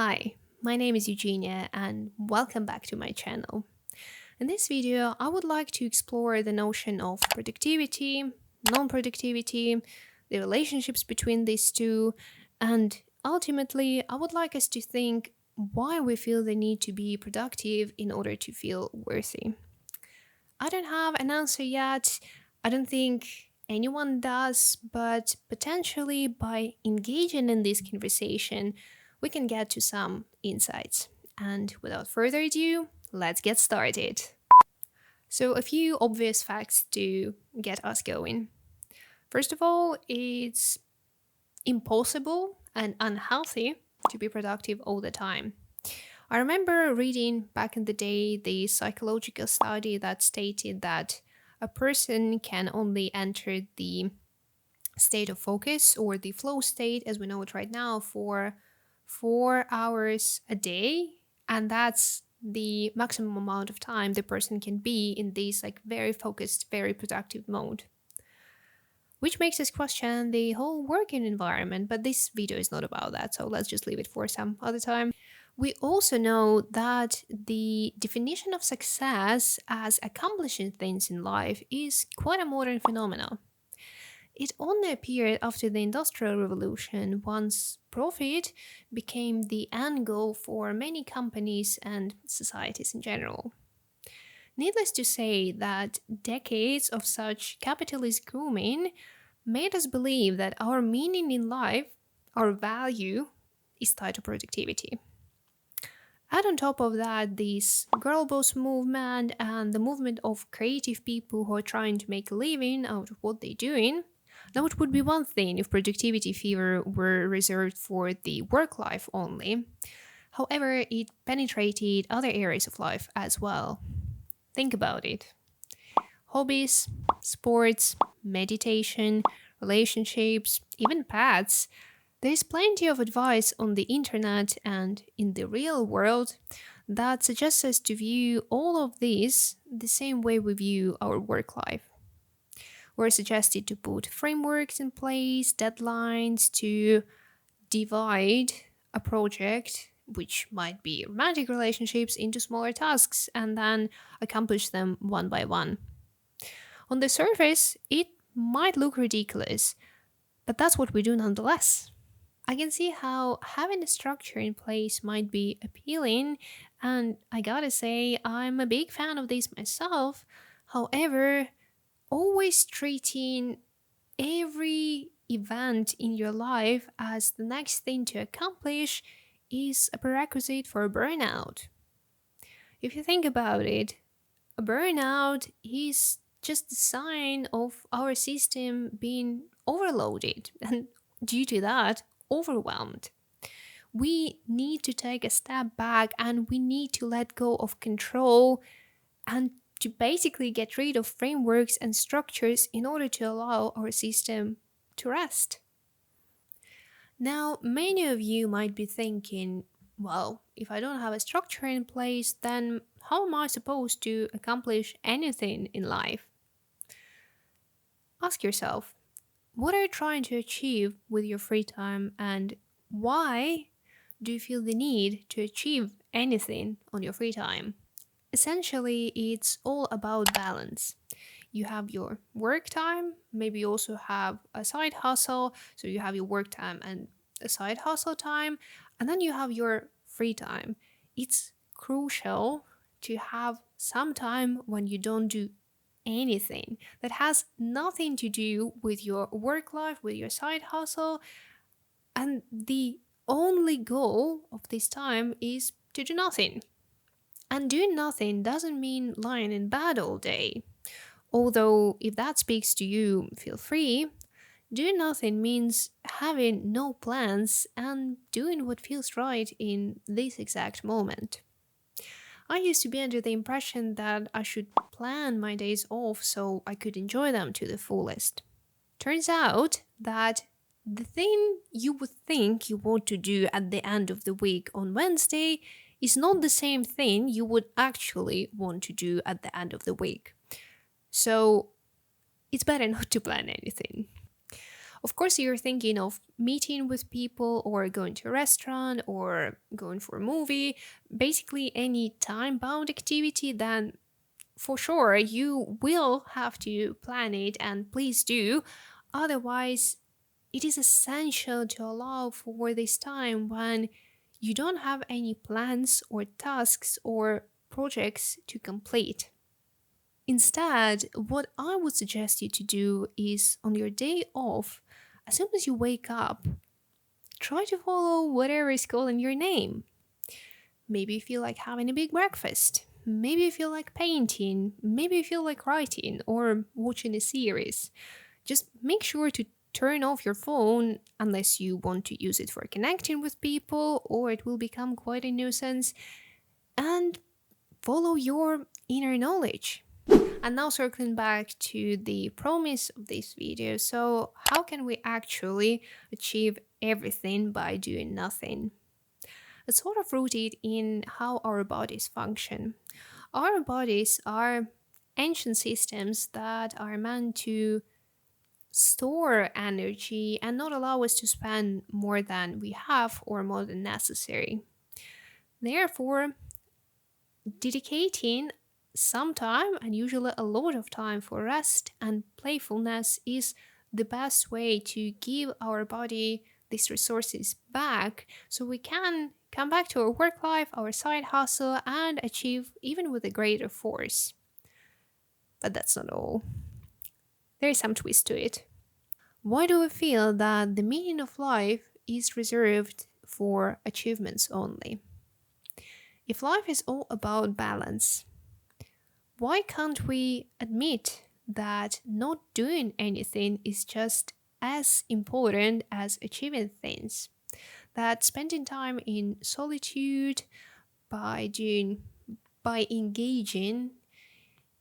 Hi, my name is Eugenia and welcome back to my channel. In this video, I would like to explore the notion of productivity, non-productivity, the relationships between these two, and ultimately, I would like us to think why we feel the need to be productive in order to feel worthy. I don't have an answer yet. I don't think anyone does, but potentially by engaging in this conversation, we can get to some insights. And without further ado, let's get started. So, a few obvious facts to get us going. First of all, it's impossible and unhealthy to be productive all the time. I remember reading back in the day the psychological study that stated that a person can only enter the state of focus or the flow state as we know it right now for 4 hours a day. And that's the maximum amount of time the person can be in this like very focused, very productive mode. Which makes us question the whole working environment, but this video is not about that, so let's just leave it for some other time. We also know that the definition of success as accomplishing things in life is quite a modern phenomenon. It only appeared after the Industrial Revolution, once profit became the end goal for many companies and societies in general. Needless to say that decades of such capitalist grooming made us believe that our meaning in life, our value, is tied to productivity. Add on top of that this girl boss movement and the movement of creative people who are trying to make a living out of what they're doing. Now, it would be one thing if productivity fever were reserved for the work life only. However, it penetrated other areas of life as well. Think about it. Hobbies, sports, meditation, relationships, even pets. There's plenty of advice on the internet and in the real world that suggests us to view all of these the same way we view our work life. We're suggested to put frameworks in place, deadlines, to divide a project, which might be romantic relationships, into smaller tasks and then accomplish them one by one. On the surface, it might look ridiculous, but that's what we do nonetheless. I can see how having a structure in place might be appealing, and I gotta say, I'm a big fan of this myself. However, always treating every event in your life as the next thing to accomplish is a prerequisite for a burnout. If you think about it, a burnout is just a sign of our system being overloaded and due to that, overwhelmed. We need to take a step back and we need to let go of control and to basically get rid of frameworks and structures in order to allow our system to rest. Now, many of you might be thinking, well, if I don't have a structure in place, then how am I supposed to accomplish anything in life? Ask yourself, what are you trying to achieve with your free time and why do you feel the need to achieve anything on your free time? Essentially, it's all about balance. You have your work time, maybe you also have a side hustle, so you have your work time and a side hustle time, and then you have your free time. It's crucial to have some time when you don't do anything that has nothing to do with your work life, with your side hustle, and the only goal of this time is to do nothing. And doing nothing doesn't mean lying in bed all day. Although, if that speaks to you, feel free. Doing nothing means having no plans and doing what feels right in this exact moment. I used to be under the impression that I should plan my days off so I could enjoy them to the fullest. Turns out that the thing you would think you want to do at the end of the week on Wednesday is not the same thing you would actually want to do at the end of the week. So it's better not to plan anything. Of course, you're thinking of meeting with people or going to a restaurant or going for a movie, basically any time bound activity, then for sure you will have to plan it, and please do. Otherwise, it is essential to allow for this time when you don't have any plans or tasks or projects to complete. Instead, what I would suggest you to do is on your day off, as soon as you wake up, try to follow whatever is calling your name. Maybe you feel like having a big breakfast. Maybe you feel like painting. Maybe you feel like writing or watching a series. Just make sure to turn off your phone unless you want to use it for connecting with people or it will become quite a nuisance, and follow your inner knowledge. And now, circling back to the promise of this video, so how can we actually achieve everything by doing nothing? It's sort of rooted in how our bodies function. Our bodies are ancient systems that are meant to store energy and not allow us to spend more than we have or more than necessary. Therefore, dedicating some time, and usually a lot of time, for rest and playfulness is the best way to give our body these resources back so we can come back to our work life, our side hustle, and achieve even with a greater force. But that's not all. There is some twist to it. Why do we feel that the meaning of life is reserved for achievements only? If life is all about balance, why can't we admit that not doing anything is just as important as achieving things? That spending time in solitude by doing by engaging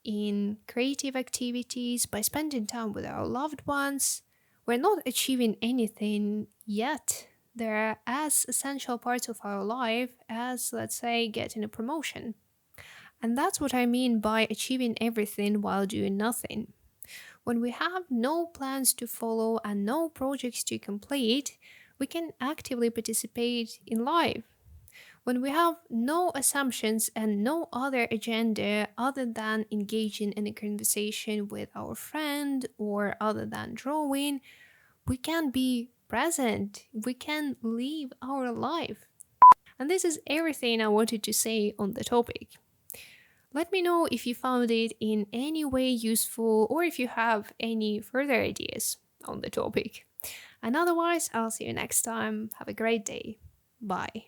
in creative activities, by spending time with our loved ones, we're not achieving anything yet. They're as essential parts of our life as, let's say, getting a promotion. And that's what I mean by achieving everything while doing nothing. When we have no plans to follow and no projects to complete, we can actively participate in life. When we have no assumptions and no other agenda other than engaging in a conversation with our friend or other than drawing, we can be present. We can live our life. And this is everything I wanted to say on the topic. Let me know if you found it in any way useful or if you have any further ideas on the topic. And otherwise, I'll see you next time. Have a great day. Bye.